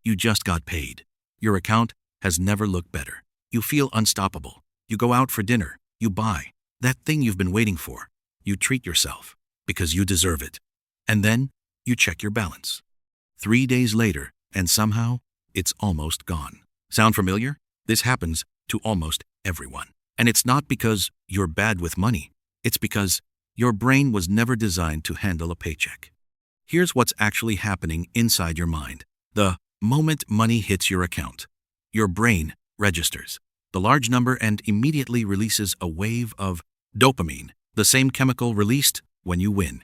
You just got paid. Your account has never looked better. You feel unstoppable. You go out for dinner. You buy that thing you've been waiting for. You treat yourself because you deserve it. And then you check your balance. 3 days later, and somehow it's almost gone. Sound familiar? This happens to almost everyone. And it's not because you're bad with money. It's because your brain was never designed to handle a paycheck. Here's what's actually happening inside your mind. The moment money hits your account, your brain registers the large number and immediately releases a wave of dopamine, the same chemical released when you win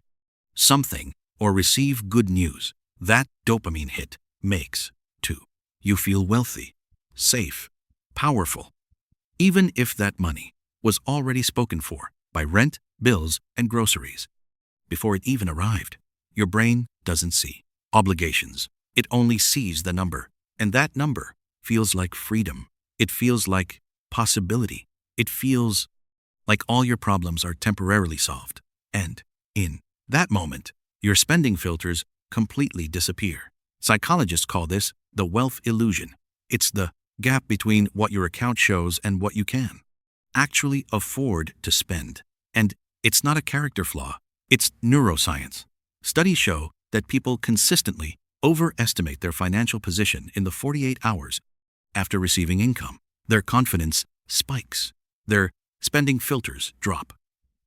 something or receive good news. That dopamine hit makes, too, you feel wealthy, safe, powerful, even if that money was already spoken for by rent, bills, and groceries. Before it even arrived, your brain doesn't see obligations. It only sees the number, and that number feels like freedom. It feels like possibility. It feels like all your problems are temporarily solved. And in that moment, your spending filters completely disappear. Psychologists call this the wealth illusion. It's the gap between what your account shows and what you can actually afford to spend. And it's not a character flaw. It's neuroscience. Studies show that people consistently overestimate their financial position in the 48 hours after receiving income. Their confidence spikes. Their spending filters drop.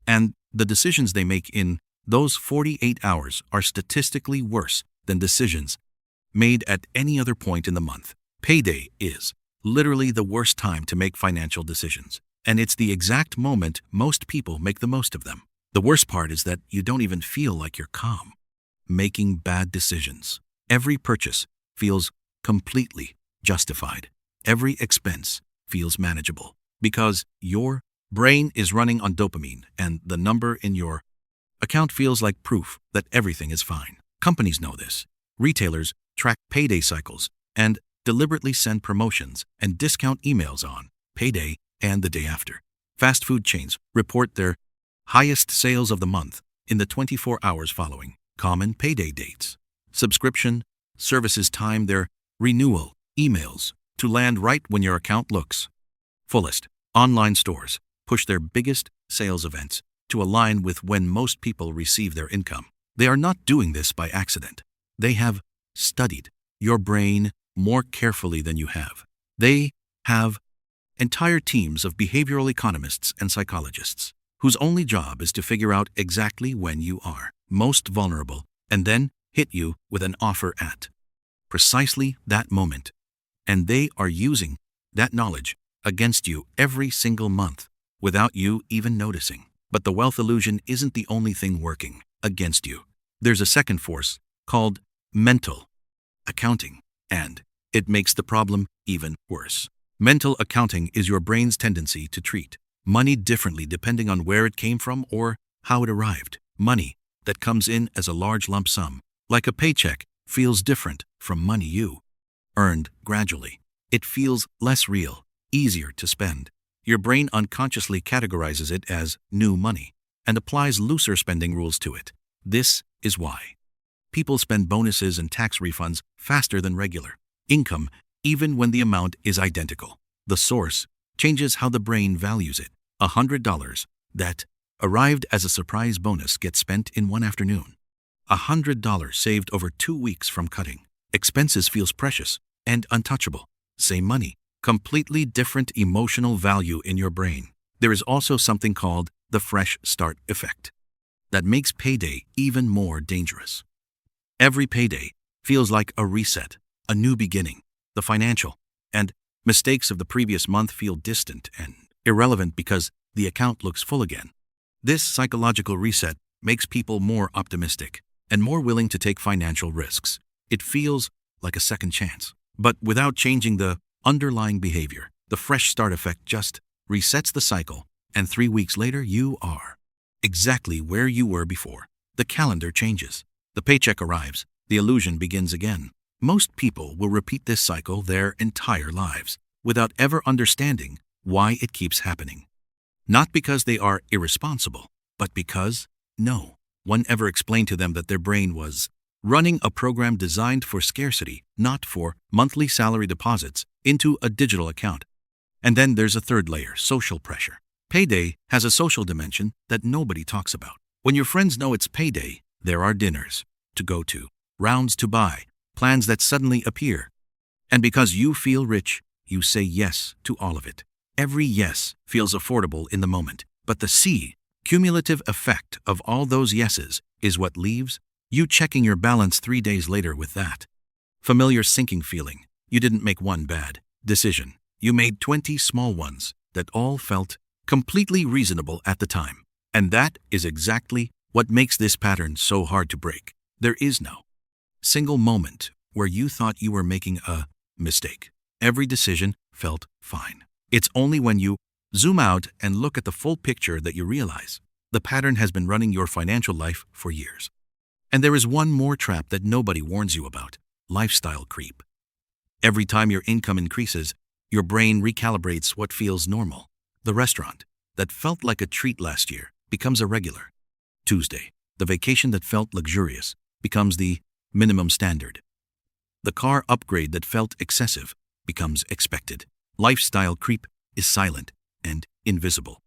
And the decisions they make in those 48 hours are statistically worse than decisions made at any other point in the month. Payday is literally the worst time to make financial decisions. And it's the exact moment most people make the most of them. The worst part is that you don't even feel like you're calm making bad decisions. Every purchase feels completely justified. Every expense feels manageable because your brain is running on dopamine and the number in your account feels like proof that everything is fine. Companies know this. Retailers track payday cycles and deliberately send promotions and discount emails on payday and the day after. Fast food chains report their highest sales of the month in the 24 hours following common payday dates. Subscription services time their renewal emails to land right when your account looks fullest. Online stores push their biggest sales events to align with when most people receive their income. They are not doing this by accident. They have studied your brain more carefully than you have. They have entire teams of behavioral economists and psychologists whose only job is to figure out exactly when you are most vulnerable and then hit you with an offer at precisely that moment. And they are using that knowledge against you every single month without you even noticing. But the wealth illusion isn't the only thing working against you. There's a second force called mental accounting, and it makes the problem even worse. Mental accounting is your brain's tendency to treat money differently depending on where it came from or how it arrived. Money that comes in as a large lump sum, like a paycheck, feels different from money you earned gradually. It feels less real, easier to spend. Your brain unconsciously categorizes it as new money and applies looser spending rules to it. This is why people spend bonuses and tax refunds faster than regular income, even when the amount is identical. The source changes how the brain values it. $100 that arrived as a surprise bonus gets spent in one afternoon. $100 saved over 2 weeks from cutting expenses feels precious and untouchable. Same money, completely different emotional value in your brain. There is also something called the fresh start effect that makes payday even more dangerous. Every payday feels like a reset, a new beginning. The financial and mistakes of the previous month feel distant and irrelevant because the account looks full again. This psychological reset makes people more optimistic and more willing to take financial risks. It feels like a second chance, but without changing the underlying behavior. The fresh start effect just resets the cycle, and 3 weeks later you are exactly where you were before. The calendar changes. The paycheck arrives. The illusion begins again. Most people will repeat this cycle their entire lives without ever understanding why it keeps happening. Not because they are irresponsible, but because no one ever explained to them that their brain was running a program designed for scarcity, not for monthly salary deposits, into a digital account. And then there's a third layer, social pressure. Payday has a social dimension that nobody talks about. When your friends know it's payday, there are dinners to go to, rounds to buy, plans that suddenly appear. And because you feel rich, you say yes to all of it. Every yes feels affordable in the moment, but the cumulative effect of all those yeses is what leaves you checking your balance 3 days later with that familiar sinking feeling. You didn't make one bad decision. You made 20 small ones that all felt completely reasonable at the time. And that is exactly what makes this pattern so hard to break. There is no single moment where you thought you were making a mistake. Every decision felt fine. It's only when you zoom out and look at the full picture that you realize the pattern has been running your financial life for years. And there is one more trap that nobody warns you about: lifestyle creep. Every time your income increases, your brain recalibrates what feels normal. The restaurant that felt like a treat last year becomes a regular Tuesday. The vacation that felt luxurious becomes the minimum standard. The car upgrade that felt excessive becomes expected. Lifestyle creep is silent and invisible,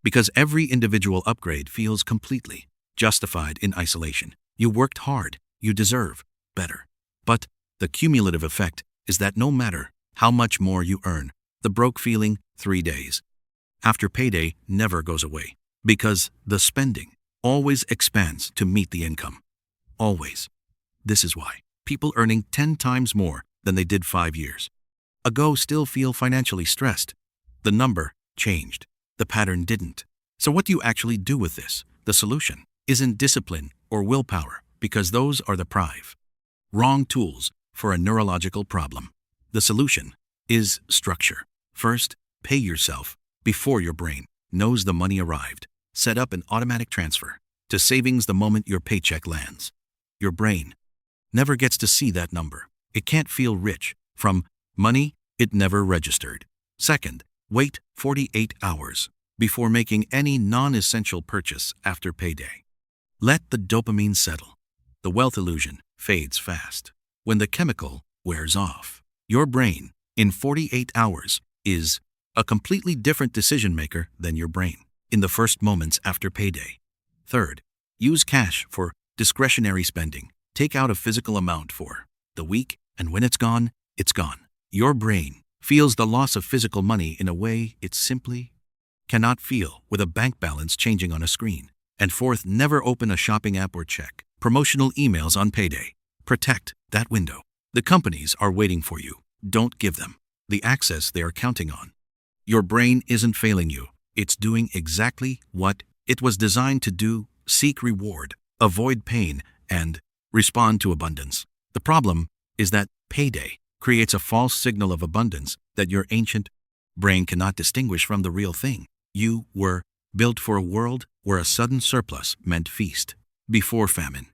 because every individual upgrade feels completely justified in isolation. You worked hard, you deserve better. But the cumulative effect is that no matter how much more you earn, the broke feeling 3 days after payday never goes away, because the spending always expands to meet the income. Always. This is why people earning 10 times more than they did 5 years ago still feel financially stressed. The number changed. The pattern didn't. So what do you actually do with this? The solution isn't discipline or willpower, because those are the wrong tools for a neurological problem. The solution is structure. First, pay yourself before your brain knows the money arrived. Set up an automatic transfer to savings the moment your paycheck lands. Your brain never gets to see that number. It can't feel rich from money it never registered. Second, wait 48 hours before making any non-essential purchase after payday. Let the dopamine settle. The wealth illusion fades fast. When the chemical wears off, your brain, in 48 hours, is a completely different decision maker than your brain in the first moments after payday. Third, use cash for discretionary spending. Take out a physical amount for the week, and when it's gone, it's gone. Your brain feels the loss of physical money in a way it simply cannot feel with a bank balance changing on a screen. And fourth, never open a shopping app or check promotional emails on payday. Protect that window. The companies are waiting for you. Don't give them the access they are counting on. Your brain isn't failing you. It's doing exactly what it was designed to do: seek reward, avoid pain, and respond to abundance. The problem is that payday creates a false signal of abundance that your ancient brain cannot distinguish from the real thing. You were built for a world where a sudden surplus meant feast, before famine,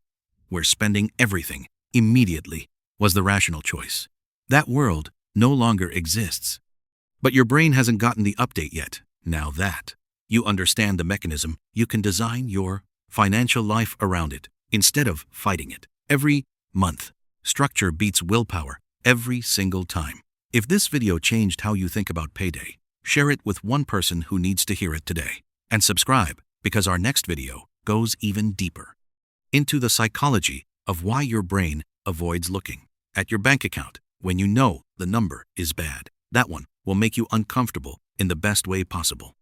where spending everything immediately was the rational choice. That world no longer exists. But your brain hasn't gotten the update yet. Now that you understand the mechanism, you can design your financial life around it instead of fighting it. Every month, structure beats willpower every single time. If this video changed how you think about payday, share it with one person who needs to hear it today. And subscribe, because our next video goes even deeper into the psychology of why your brain avoids looking at your bank account when you know the number is bad. That one will make you uncomfortable in the best way possible.